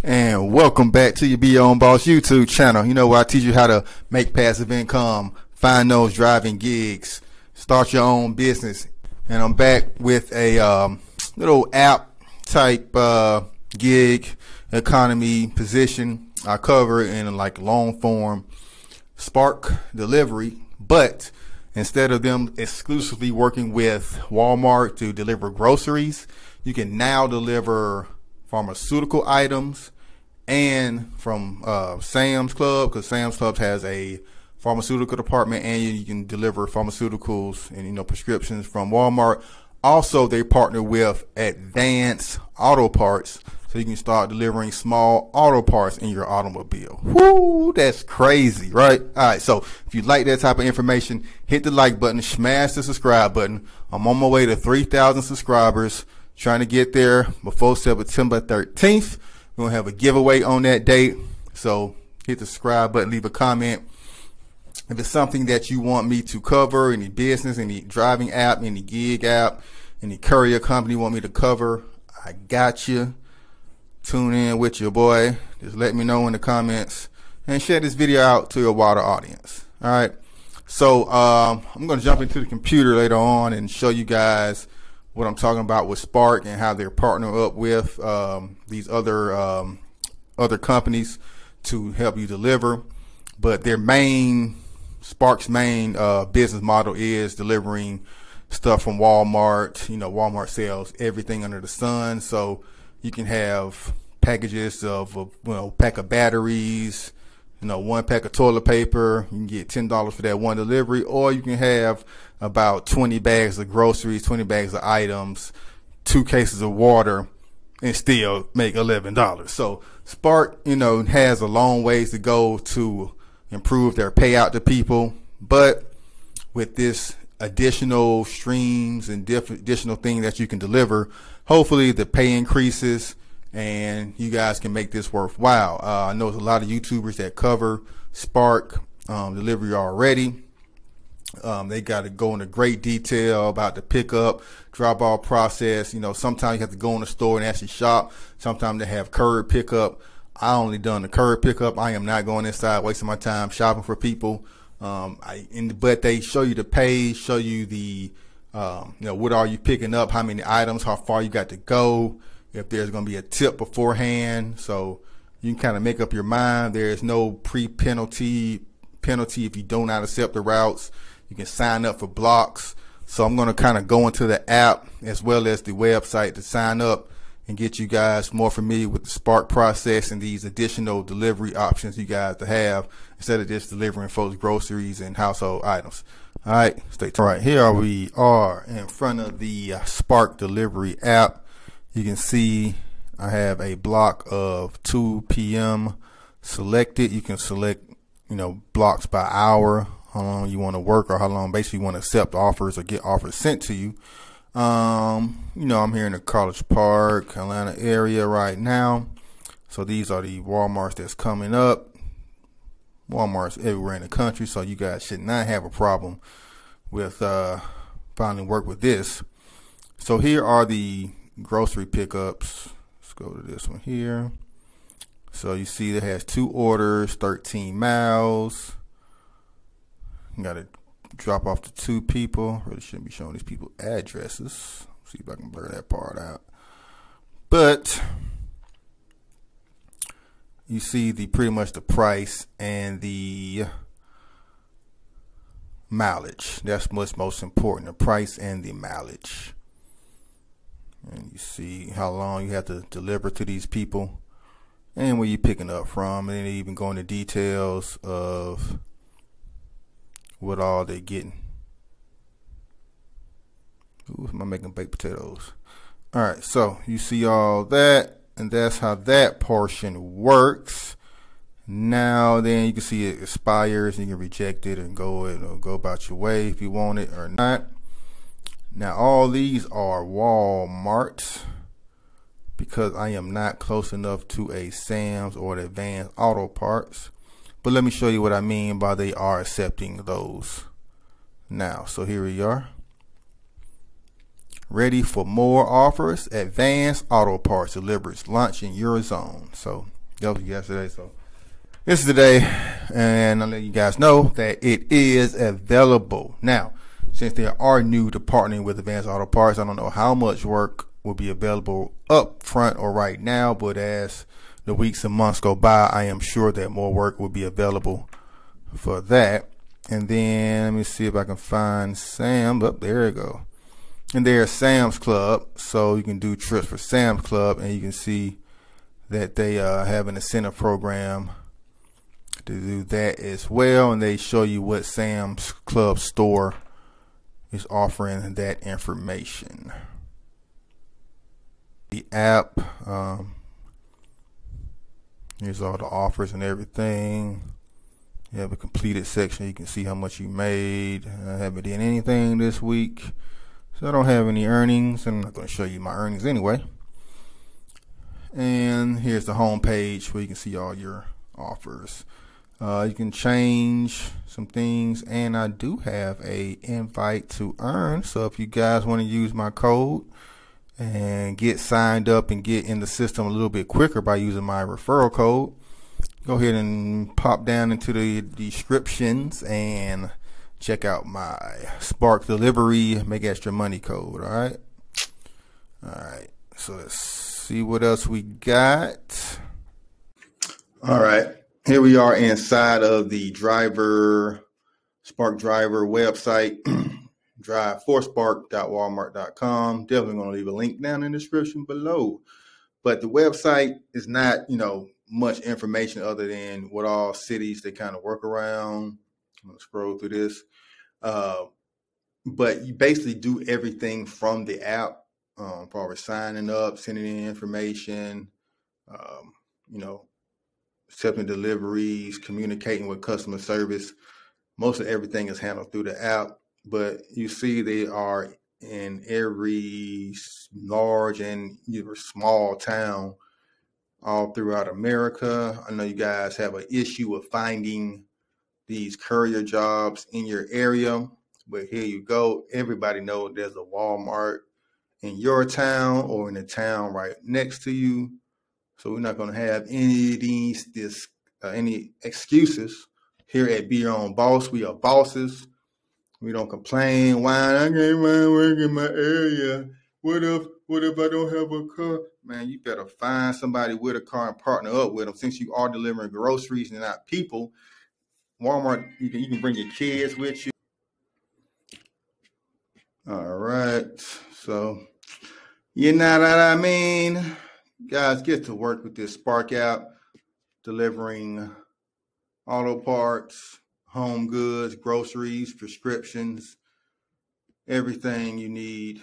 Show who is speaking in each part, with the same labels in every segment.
Speaker 1: And welcome back to your Be Your Own Boss YouTube channel. You know where I teach you how to make passive income, find those driving gigs, start your own business. And I'm back with a little app type gig economy position. I cover it in like long form Spark delivery, but instead of them exclusively working with Walmart to deliver groceries, you can now deliver pharmaceutical items and from Sam's Club, because Sam's Club has a pharmaceutical department, and you can deliver pharmaceuticals and prescriptions from Walmart. Also, they partner with Advanced Auto Parts, so you can start delivering small auto parts in your automobile. Woo, that's crazy, right? All right, so if you like that type of information, hit the like button, smash the subscribe button. I'm on my way to 3,000 subscribers, trying to get there before September 13th. We're going to have a giveaway on that date, so hit the subscribe button, leave a comment. If it's something that you want me to cover, any business, any driving app, any gig app, any courier company want me to cover, I got you. Tune in with your boy. Just let me know in the comments and share this video out to a wider audience. All right. So I'm going to jump into the computer later on and show you guys what I'm talking about with Spark and how they're partnering up with these other companies to help you deliver. But their Spark's main business model is delivering stuff from Walmart. Walmart sells everything under the sun, so you can have packages of pack of batteries, 1 pack of toilet paper. You can get $10 for that one delivery, or you can have about 20 bags of groceries, 20 bags of items, 2 cases of water, and still make $11. So Spark, has a long ways to go to improve their payout to people, but with this additional streams and additional things that you can deliver, hopefully the pay increases and you guys can make this worthwhile. I know there's a lot of YouTubers that cover Spark delivery already. They got to go into great detail about the pickup, drop off process. Sometimes you have to go in the store and actually shop. Sometimes they have curb pickup. I only done the curb pickup. I am not going inside wasting my time shopping for people. But they show you the page, show you the what are you picking up, how many items, how far you got to go, if there's going to be a tip beforehand, so you can kind of make up your mind. There is no penalty if you do not accept the routes. You can sign up for blocks. So I'm going to kind of go into the app as well as the website to sign up and get you guys more familiar with the Spark process and these additional delivery options you guys to have instead of just delivering folks groceries and household items. All right, stay tuned. All right, here we are in front of the Spark delivery app. You can see I have a block of 2 p.m. selected. You can select, blocks by hour, how long you want to work or how long basically you want to accept offers or get offers sent to you. I'm here in the College Park, Atlanta area right now. So these are the Walmarts that's coming up. Walmarts everywhere in the country, so you guys should not have a problem with finding work with this. So here are the grocery pickups. Let's go to this one here. So you see it has 2 orders, 13 miles. You got to drop off to 2 people. Really shouldn't be showing these people addresses. See if I can blur that part out. But you see pretty much the price and the mileage. That's what's most important, the price and the mileage. And you see how long you have to deliver to these people and where you're picking up from, and then they even go into details of what all they're getting. Ooh, am I making baked potatoes? All right, so you see all that, and that's how that portion works. Now then you can see it expires, and you can reject it and go about your way if you want it or not. Now all these are Walmart because I am not close enough to a Sam's or the Advanced Auto Parts. But let me show you what I mean by they are accepting those now. So here we are. ready for more offers. Advanced Auto Parts delivers launch in your zone. So that was yesterday. So this is the day, and I'll let you guys know that it is available. Now, since they are new to partnering with Advanced Auto Parts, I don't know how much work will be available up front or right now, but as the weeks and months go by, I am sure that more work will be available for that. And then let me see if I can find Sam. Up there you go. And there's Sam's Club, so you can do trips for Sam's Club, and you can see that they have an incentive program to do that as well, and they show you what Sam's Club store is offering that information. The app, here's all the offers and everything. You have a completed section. You can see how much you made. I haven't done anything this week, so I don't have any earnings. I'm not going to show you my earnings anyway. And here's the home page where you can see all your offers. You can change some things, and I do have a invite to earn. So if you guys want to use my code and get signed up and get in the system a little bit quicker by using my referral code, go ahead and pop down into the descriptions and check out my Spark Delivery Make Extra Money code. All right, so let's see what else we got. All right, here we are inside of the Spark Driver website. drive4spark.walmart.com. Definitely going to leave a link down in the description below. But the website is not, much information other than what all cities they kind of work around. I'm going to scroll through this. But you basically do everything from the app, probably signing up, sending in information, accepting deliveries, communicating with customer service. Most of everything is handled through the app, but you see they are in every large and either small town all throughout America. I know you guys have an issue with finding these courier jobs in your area, but here you go. Everybody knows there's a Walmart in your town or in the town right next to you. So we're not going to have any of any excuses here at Be Your Own Boss. We are bosses. We don't complain, whine, I can't find work in my area. What if I don't have a car? Man, you better find somebody with a car and partner up with them. Since you are delivering groceries and not people, Walmart, you can bring your kids with you. All right, so you know what I mean? Guys, get to work with this Spark app, delivering auto parts, home goods, groceries, prescriptions, everything you need.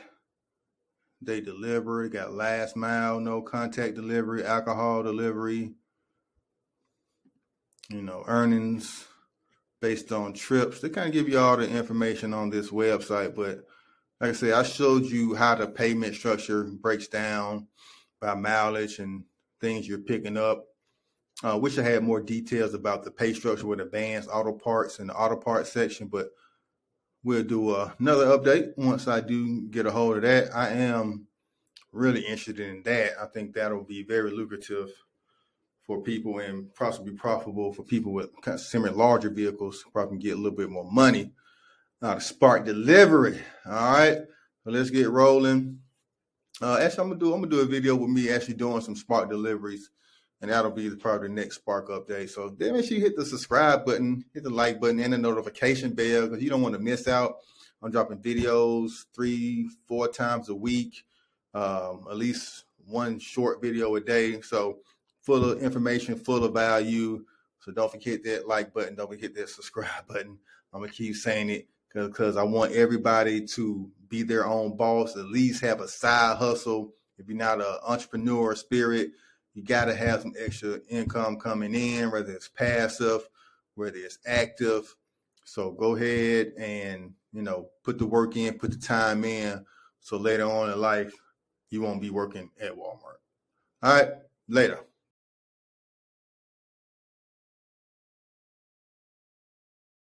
Speaker 1: They deliver. They got last mile, no contact delivery, alcohol delivery, earnings based on trips. They kind of give you all the information on this website, but like I said, I showed you how the payment structure breaks down by mileage and things you're picking up. Wish I had more details about the pay structure with Advanced Auto Parts in the auto parts section, but we'll do another update once I do get a hold of that. I am really interested in that. I think that'll be very lucrative for people and possibly profitable for people with kind of similar larger vehicles. Probably get a little bit more money. The Spark Delivery. All right, so let's get rolling. Actually, I'm gonna do a video with me actually doing some Spark deliveries, and that'll be probably the next Spark update. So then make sure you hit the subscribe button, hit the like button, and the notification bell, because you don't want to miss out. I'm dropping videos 3-4 times a week, at least one short video a day. So full of information, full of value. So don't forget that like button. Don't forget that subscribe button. I'm going to keep saying it because I want everybody to be their own boss, at least have a side hustle. If you're not an entrepreneur spirit, you got to have some extra income coming in, whether it's passive, whether it's active. So go ahead and, put the work in, put the time in. So later on in life, you won't be working at Walmart. All right, later.